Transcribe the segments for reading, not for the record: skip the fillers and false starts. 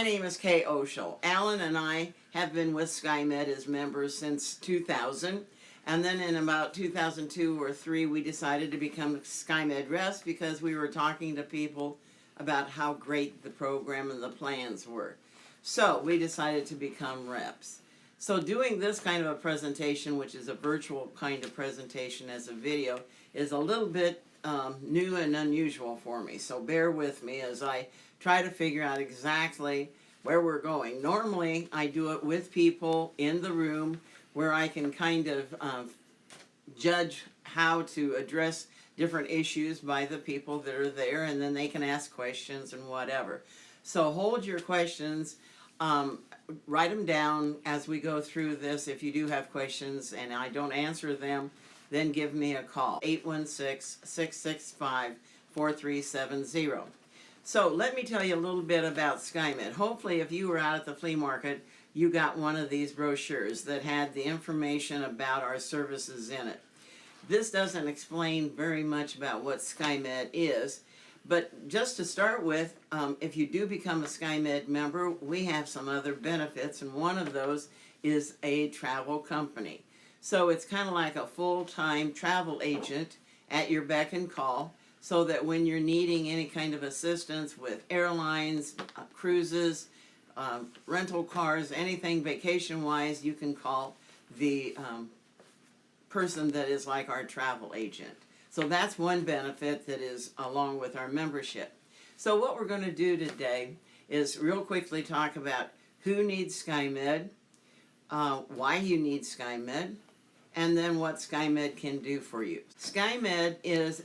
My name is Kay Oshel. Alan and I have been with SkyMed as members since 2000. And then in about 2002 or 3, we decided to become SkyMed reps because we were talking to people about how great the program and the plans were. So we decided to become reps. So doing this kind of a presentation, which is a virtual kind of presentation as a video, is a little bit new and unusual for me. So bear with me as I try to figure out exactly where we're going. Normally, I do it with people in the room where I can kind of judge how to address different issues by the people that are there, and then they can ask questions and whatever. So hold your questions, write them down as we go through this. If you do have questions and I don't answer them, then give me a call, 816-665-4370. So let me tell you a little bit about SkyMed. Hopefully if you were out at the flea market, you got one of these brochures that had the information about our services in it. This doesn't explain very much about what SkyMed is, but just to start with, if you do become a SkyMed member, we have some other benefits, and one of those is a travel company. So it's kind of like a full-time travel agent at your beck and call, so that when you're needing any kind of assistance with airlines, cruises, rental cars, anything vacation-wise, you can call the person that is like our travel agent. So that's one benefit that is along with our membership. So what we're going to do today is real quickly talk about who needs SkyMed, why you need SkyMed, and then what SkyMed can do for you. SkyMed is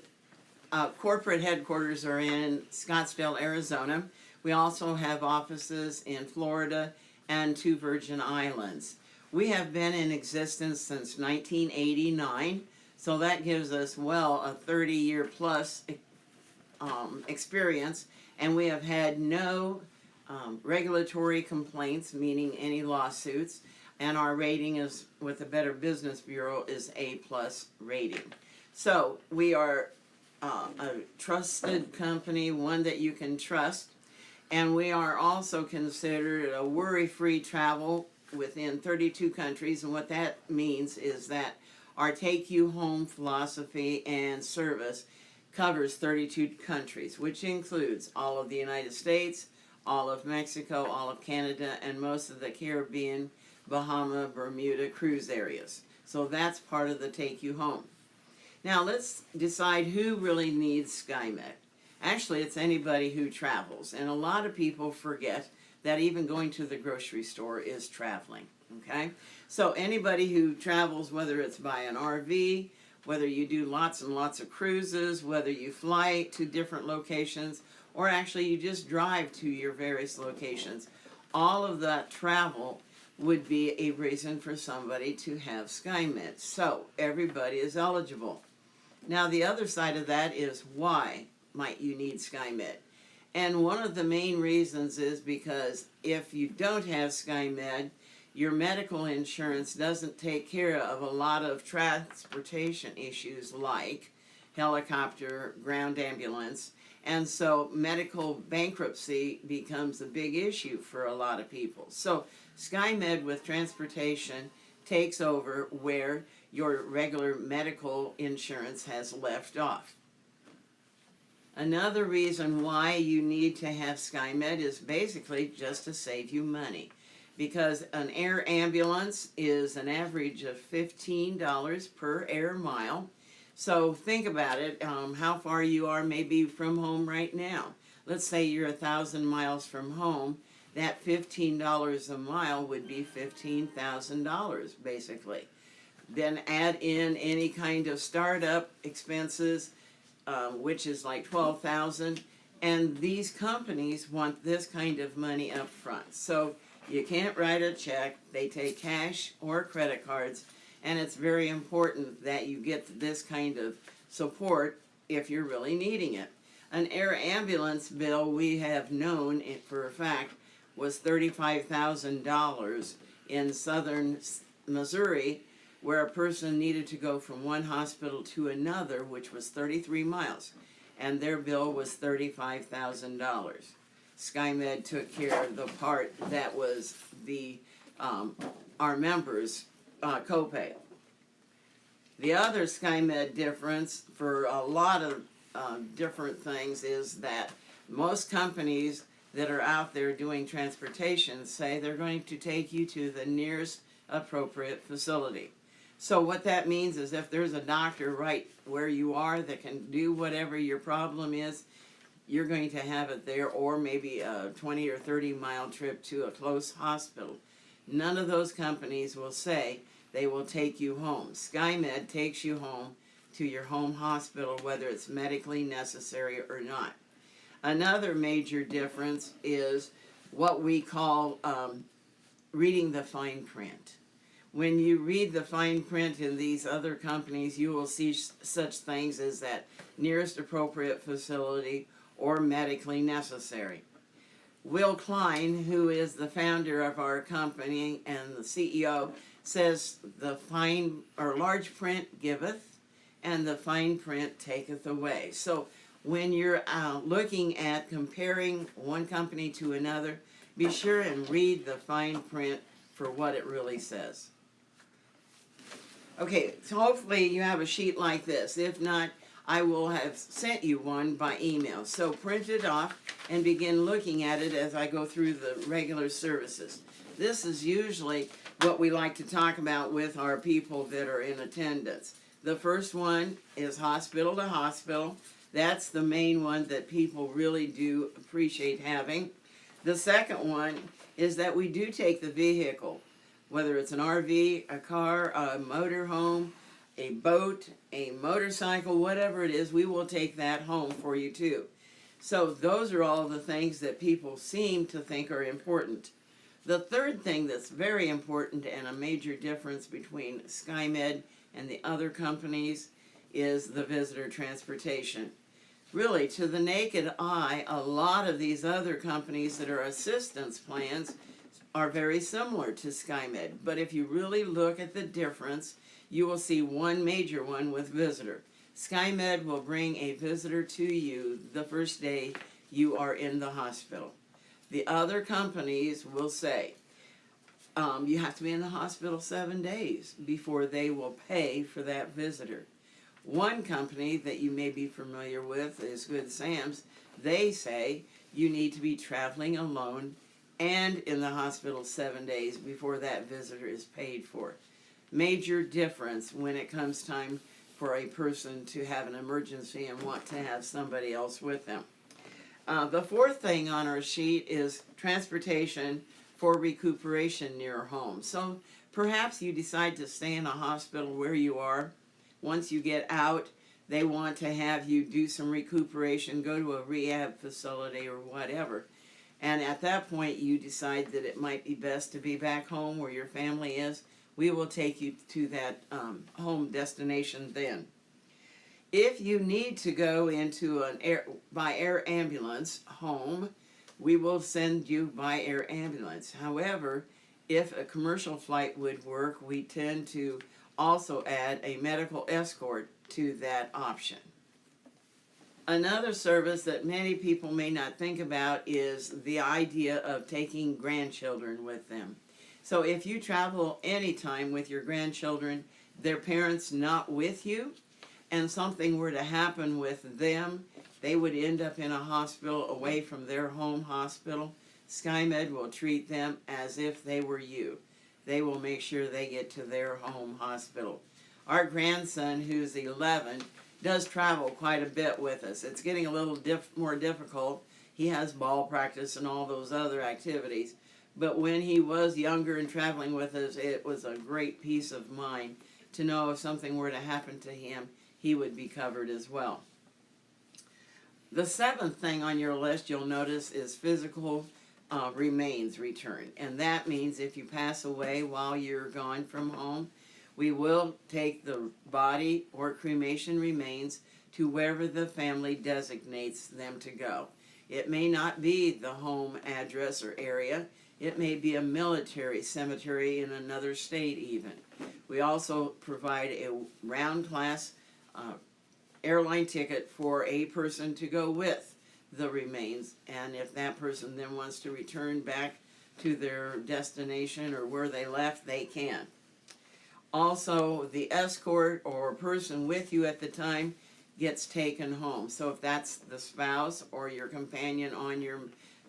corporate headquarters are in Scottsdale, Arizona. We also have offices in Florida and 2 Virgin Islands. We have been in existence since 1989, so that gives us, well, a 30-year plus experience, and we have had no regulatory complaints, meaning any lawsuits, and our rating is, with the Better Business Bureau, is A+ rating. So we are a trusted company, one that you can trust, and we are also considered a worry-free travel within 32 countries, and what that means is that our take-you-home philosophy and service covers 32 countries, which includes all of the United States, all of Mexico, all of Canada, and most of the Caribbean, Bahama, Bermuda cruise areas. So that's part of the take-you-home. Now let's decide who really needs SkyMed. Actually, it's anybody who travels, and a lot of people forget that even going to the grocery store is traveling, okay? So anybody who travels, whether it's by an RV, whether you do lots and lots of cruises, whether you fly to different locations, or actually you just drive to your various locations, all of that travel would be a reason for somebody to have SkyMed. So everybody is eligible. Now the other side of that is, why might you need SkyMed? And one of the main reasons is because if you don't have SkyMed, your medical insurance doesn't take care of a lot of transportation issues like helicopter, ground ambulance, and so medical bankruptcy becomes a big issue for a lot of people. So SkyMed with transportation takes over where your regular medical insurance has left off. Another reason why you need to have SkyMed is basically just to save you money, because an air ambulance is an average of $15 per air mile. So think about it, how far you are maybe from home right now. Let's say you're 1,000 miles from home. That $15 a mile would be $15,000 basically. Then add in any kind of startup expenses, which is like $12,000, and these companies want this kind of money up front. So you can't write a check, they take cash or credit cards, and it's very important that you get this kind of support if you're really needing it. An air ambulance bill, we have known for a fact, was $35,000 in southern Missouri, where a person needed to go from one hospital to another, which was 33 miles, and their bill was $35,000. SkyMed took care of the part that was the our members' copay. The other SkyMed difference for a lot of different things is that most companies that are out there doing transportation say they're going to take you to the nearest appropriate facility. So what that means is if there's a doctor right where you are that can do whatever your problem is, you're going to have it there, or maybe a 20 or 30 mile trip to a close hospital. None of those companies will say they will take you home. SkyMed takes you home to your home hospital, whether it's medically necessary or not. Another major difference is what we call reading the fine print. When you read the fine print in these other companies, you will see such things as that nearest appropriate facility or medically necessary. Will Klein, who is the founder of our company and the CEO, says the fine or large print giveth and the fine print taketh away. So when you're looking at comparing one company to another, be sure and read the fine print for what it really says. Okay, so hopefully you have a sheet like this. If not, I will have sent you one by email. So print it off and begin looking at it as I go through the regular services. This is usually what we like to talk about with our people that are in attendance. The first one is hospital to hospital. That's the main one that people really do appreciate having. The second one is that we do take the vehicle, whether it's an RV, a car, a motorhome, a boat, a motorcycle, whatever it is, we will take that home for you too. So those are all the things that people seem to think are important. The third thing that's very important and a major difference between SkyMed and the other companies is the visitor transportation. Really, to the naked eye, a lot of these other companies that are assistance plans are very similar to SkyMed. But if you really look at the difference, you will see one major one with visitor. SkyMed will bring a visitor to you the first day you are in the hospital. The other companies will say, you have to be in the hospital 7 days before they will pay for that visitor. One company that you may be familiar with is Good Sam's. They say you need to be traveling alone and in the hospital 7 days before that visitor is paid for. Major difference when it comes time for a person to have an emergency and want to have somebody else with them. The fourth thing on our sheet is transportation for recuperation near home. So perhaps you decide to stay in a hospital where you are. Once you get out, they want to have you do some recuperation, go to a rehab facility or whatever. And at that point, you decide that it might be best to be back home where your family is. We will take you to that home destination then. If you need to go into by air ambulance home, we will send you by air ambulance. However, if a commercial flight would work, we tend to also add a medical escort to that option. Another service that many people may not think about is the idea of taking grandchildren with them. So if you travel anytime with your grandchildren, their parents not with you, and something were to happen with them, they would end up in a hospital away from their home hospital, SkyMed will treat them as if they were you. They will make sure they get to their home hospital. Our grandson, who's 11, does travel quite a bit with us. It's getting a little more difficult. He has ball practice and all those other activities. But when he was younger and traveling with us, it was a great peace of mind to know if something were to happen to him, he would be covered as well. The seventh thing on your list you'll notice is physical remains return. And that means if you pass away while you're gone from home, we will take the body or cremation remains to wherever the family designates them to go. It may not be the home address or area. It may be a military cemetery in another state even. We also provide a round class airline ticket for a person to go with the remains, and if that person then wants to return back to their destination or where they left, they can. Also, the escort or person with you at the time gets taken home. So if that's the spouse or your companion on your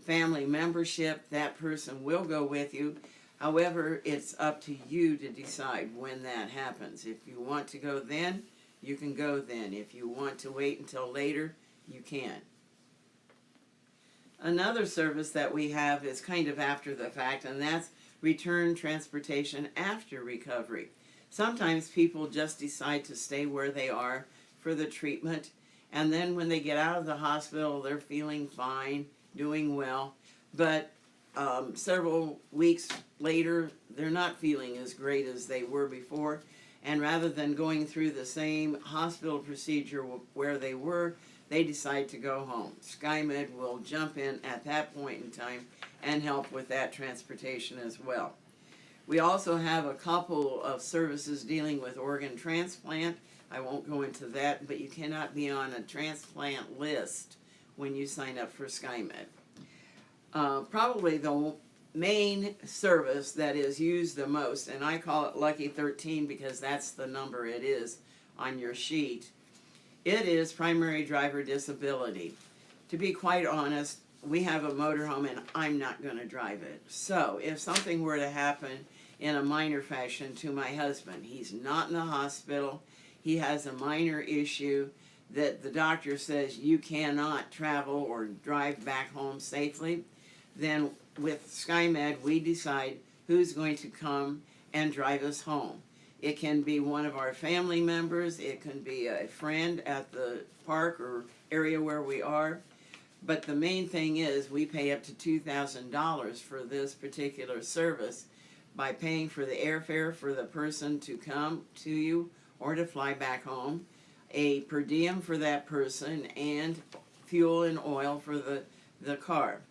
family membership, that person will go with you. However, it's up to you to decide when that happens. If you want to go then, you can go then. If you want to wait until later, you can. Another service that we have is kind of after the fact, and that's return transportation after recovery. Sometimes people just decide to stay where they are for the treatment, and then when they get out of the hospital, they're feeling fine, doing well, but several weeks later, they're not feeling as great as they were before, and rather than going through the same hospital procedure where they were, they decide to go home. SkyMed will jump in at that point in time and help with that transportation as well. We also have a couple of services dealing with organ transplant. I won't go into that, but you cannot be on a transplant list when you sign up for SkyMed. Probably the main service that is used the most, and I call it Lucky 13 because that's the number it is on your sheet, it is primary driver disability. To be quite honest, we have a motorhome and I'm not going to drive it. So if something were to happen in a minor fashion to my husband, he's not in the hospital, he has a minor issue that the doctor says you cannot travel or drive back home safely, then with SkyMed we decide who's going to come and drive us home. It can be one of our family members, it can be a friend at the park or area where we are, but the main thing is we pay up to $2,000 for this particular service by paying for the airfare for the person to come to you or to fly back home, a per diem for that person, and fuel and oil for the car.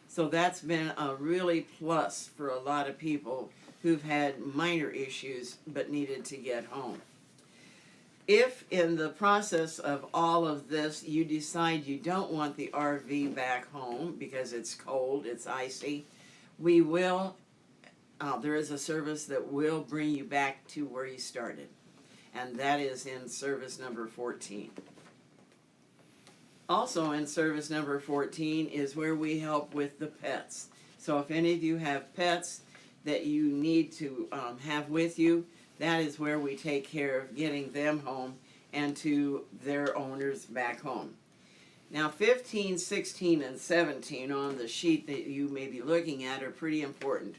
So that's been a really plus for a lot of people who've had minor issues but needed to get home. If in the process of all of this you decide you don't want the RV back home because it's cold, it's icy, we will, there is a service that will bring you back to where you started, and that is in service number 14. Also in service number 14 is where we help with the pets. So if any of you have pets that you need to have with you, that is where we take care of getting them home and to their owners back home. Now 15, 16, and 17 on the sheet that you may be looking at are pretty important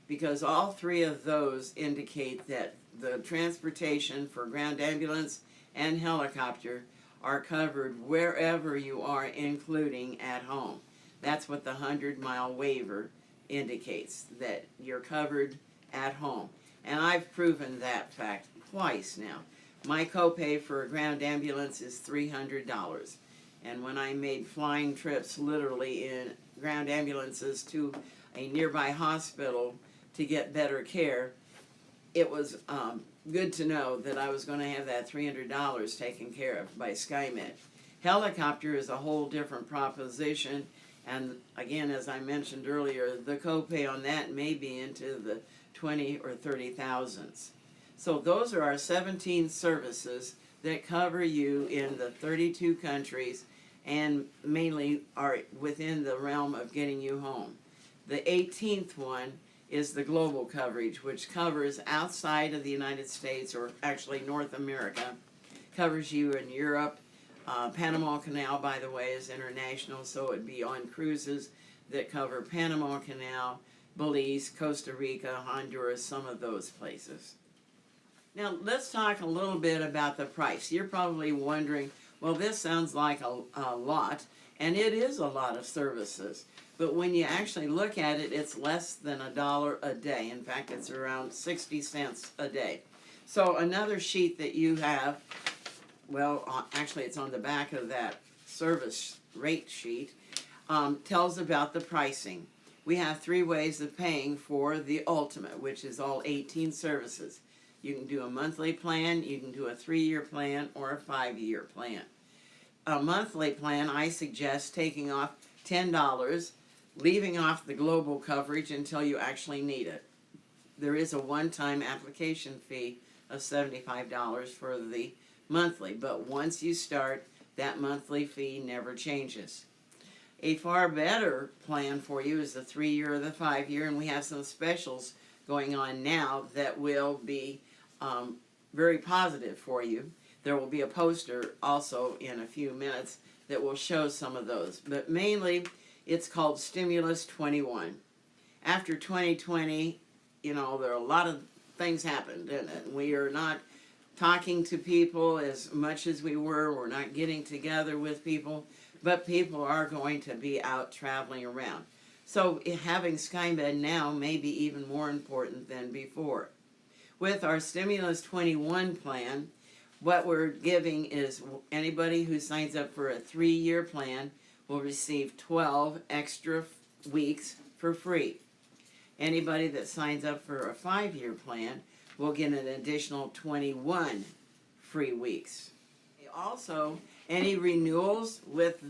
because all three of those indicate that the transportation for ground ambulance and helicopter are covered wherever you are, including at home. That's what the 100-mile waiver indicates, that you're covered at home. And I've proven that fact twice now. My copay for a ground ambulance is $300. And when I made flying trips literally in ground ambulances to a nearby hospital to get better care, it was good to know that I was going to have that $300 taken care of by SkyMed. Helicopter is a whole different proposition, and again, as I mentioned earlier, the copay on that may be into the 20 or 30 thousands. So those are our 17 services that cover you in the 32 countries and mainly are within the realm of getting you home. The 18th one is the global coverage, which covers outside of the United States, or actually North America, covers you in Europe. Panama Canal, by the way, is international, so it would be on cruises that cover Panama Canal, Belize, Costa Rica, Honduras, some of those places. Now, let's talk a little bit about the price. You're probably wondering, well, this sounds like a lot, and it is a lot of services. But when you actually look at it, it's less than $1 a day. In fact, it's around 60 cents a day. So another sheet that you have, well, actually it's on the back of that service rate sheet, tells about the pricing. We have 3 ways of paying for the ultimate, which is all 18 services. You can do a monthly plan, you can do a 3-year plan, or a 5-year plan. a monthly plan, I suggest taking off $10, leaving off the global coverage until you actually need it. There is a one-time application fee of $75 for the monthly, but once you start, that monthly fee never changes. A far better plan for you is the 3-year or the 5-year, and we have some specials going on now that will be very positive for you. There will be a poster also in a few minutes that will show some of those, but mainly it's called Stimulus 21. After 2020, there are a lot of things happened, and we are not talking to people as much as we were. We're not getting together with people, but people are going to be out traveling around. So having SkyMed now may be even more important than before. With our Stimulus 21 plan, what we're giving is anybody who signs up for a 3-year plan will receive 12 extra weeks for free. Anybody that signs up for a 5-year plan will get an additional 21 free weeks. Also, any renewals with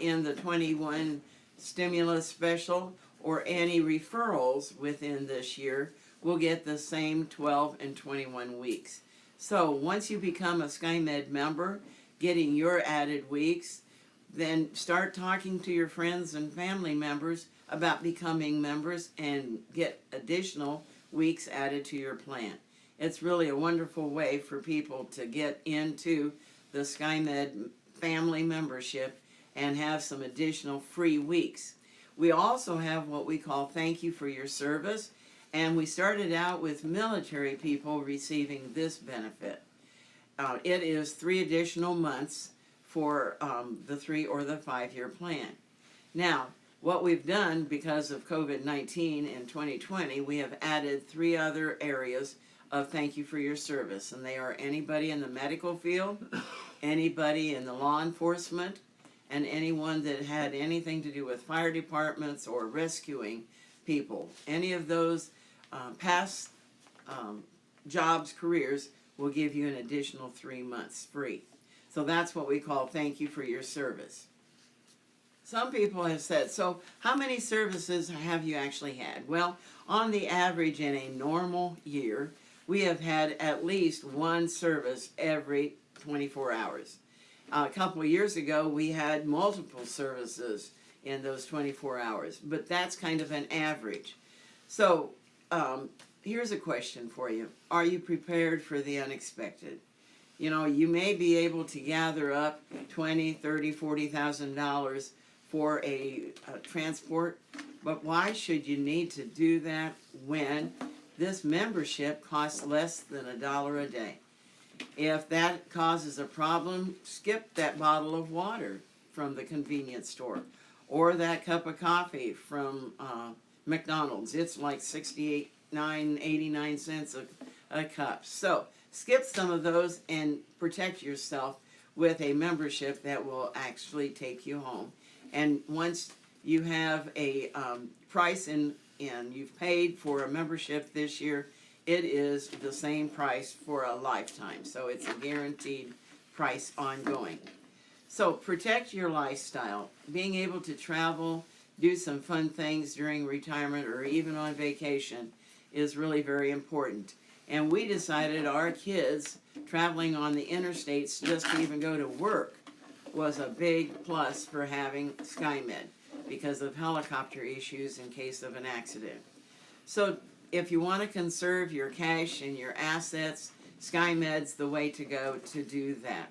in the 21 stimulus special or any referrals within this year will get the same 12 and 21 weeks. So once you become a SkyMed member, getting your added weeks, then start talking to your friends and family members about becoming members and get additional weeks added to your plan. It's really a wonderful way for people to get into the SkyMed family membership and have some additional free weeks. We also have what we call Thank You for Your Service, and we started out with military people receiving this benefit. It is 3 additional months for the 3 or the 5-year plan. Now, what we've done because of COVID-19 in 2020, we have added 3 other areas of Thank You for Your Service, and they are anybody in the medical field, anybody in the law enforcement, and anyone that had anything to do with fire departments or rescuing people. Any of those past jobs, careers, will give you an additional 3 months free. So that's what we call Thank You for Your Service. Some people have said, so how many services have you actually had? Well, on the average in a normal year, we have had at least 1 service every 24 hours. A couple of years ago, we had multiple services in those 24 hours, but that's kind of an average. So here's a question for you. Are you prepared for the unexpected? You may be able to gather up $20,000, $30,000, $40,000 for a transport, but why should you need to do that when this membership costs less than $1 a day? If that causes a problem, skip that bottle of water from the convenience store or that cup of coffee from McDonald's. It's like 89 cents a cup. So skip some of those and protect yourself with a membership that will actually take you home. And once you have a price and you've paid for a membership this year, it is the same price for a lifetime. So it's a guaranteed price ongoing. So protect your lifestyle. Being able to travel, do some fun things during retirement or even on vacation is really very important. And we decided our kids traveling on the interstates just to even go to work was a big plus for having SkyMed because of helicopter issues in case of an accident. So if you want to conserve your cash and your assets, SkyMed's the way to go to do that.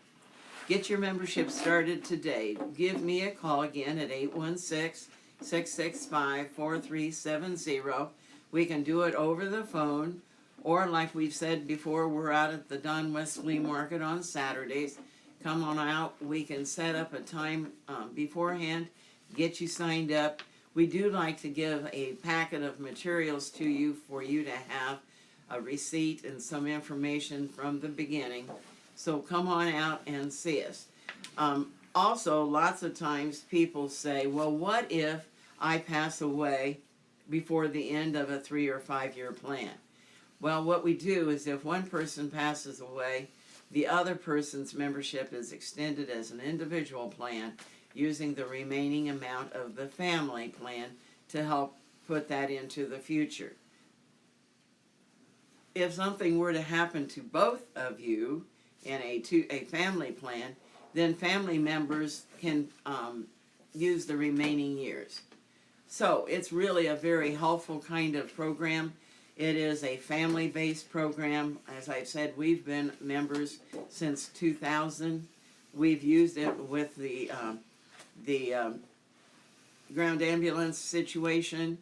Get your membership started today. Give me a call again at 816-665-4370. We can do it over the phone, or like we've said before, we're out at the Don West Flea Market on Saturdays. Come on out. We can set up a time beforehand, get you signed up. We do like to give a packet of materials to you for you to have a receipt and some information from the beginning. So come on out and see us. Also, lots of times people say, well, what if I pass away before the end of a 3 or 5 year plan? Well, what we do is if one person passes away, The other person's membership is extended as an individual plan using the remaining amount of the family plan to help put that into the future. If something were to happen to both of you in a family plan, then family members can use the remaining years. So it's really a very helpful kind of program. It is a family-based program. As I've said, we've been members since 2000. We've used it with the ground ambulance situation,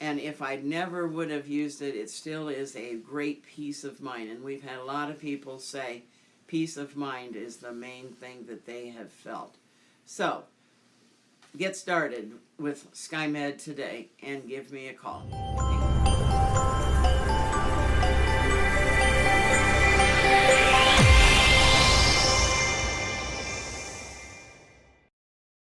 and if I never would have used it, it still is a great peace of mind. And we've had a lot of people say peace of mind is the main thing that they have felt. So get started with SkyMed today and give me a call. Thank you.